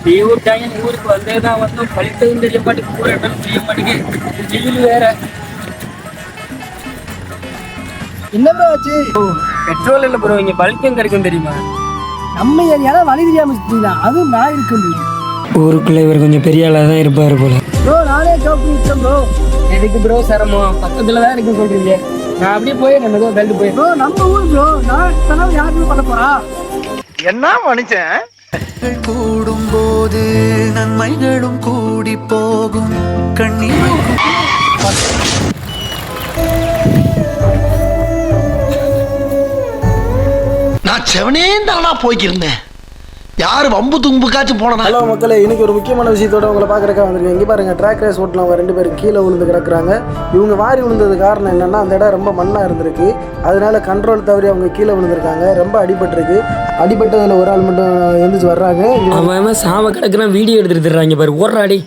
Leave விட்டாங்க ஊருக்கு வந்ததுதான் வந்து படித்ததும் தெரிய மாட்டேங்குது ஊர் என்னன்னு தெரிய மாட்டேங்குது வெயில் வேற. என்ன ப்ரோ ஆச்சு? பெட்ரோல் இல்லை ப்ரோ, இங்கே பல்க்கும் கிடைக்கும் தெரியுமா? நம்ம ஏரியால வழி தெரியாம சுத்தினா அதுவும் நான் இருக்கு. ஊருக்குள்ள இவர் கொஞ்சம் பெரிய ஆளாக தான் இருப்பாரு போல. ப்ரோ நானே ஜாப் பண்ணிட்டேன் ப்ரோ. எதுக்கு ப்ரோ சிரமம்? பக்கத்துல தான் இருக்கு சொல்றீங்க. நான் அப்படியே போய் நம்ம பெல்ட் போய் ப்ரோ நம்ம ஊர் ப்ரோ, நான் செலவு யாருமே பண்ண போறா? என்ன மனுஷன்? கூடும் போது நன்மைகளும் கூடி போகும் கண்ணீரும். நான் செவனே தானா போய்க்கிருந்தேன். யாரு வம்பு தும்புக்காச்சும் போனா? ஹலோ மக்களே, இன்னைக்கு ஒரு முக்கியமான விஷயத்தோட உங்களை பார்க்குறக்கா வந்திருக்கேன். இங்கே பாருங்க, ட்ராக் ரேஸ் ஓட்டினவங்க 2 பேரும் கீழே விழுந்து கிடக்குறாங்க. இவங்க வாரி விழுந்தது காரணம் என்னன்னா, அந்த இடம் ரொம்ப மண்ணாக இருந்திருக்கு. அதனால கண்ட்ரோல் தவறி அவங்க கீழே விழுந்திருக்காங்க. ரொம்ப அடிபட்டிருக்கு. அடிபட்டதில் ஒரு ஆள் மட்டும் எழுந்திரிச்சு வர்றாங்க. அவன் சாம கிடக்குறான், வீடியோ எடுத்துட்டு பாரு, ஓடுறாடி.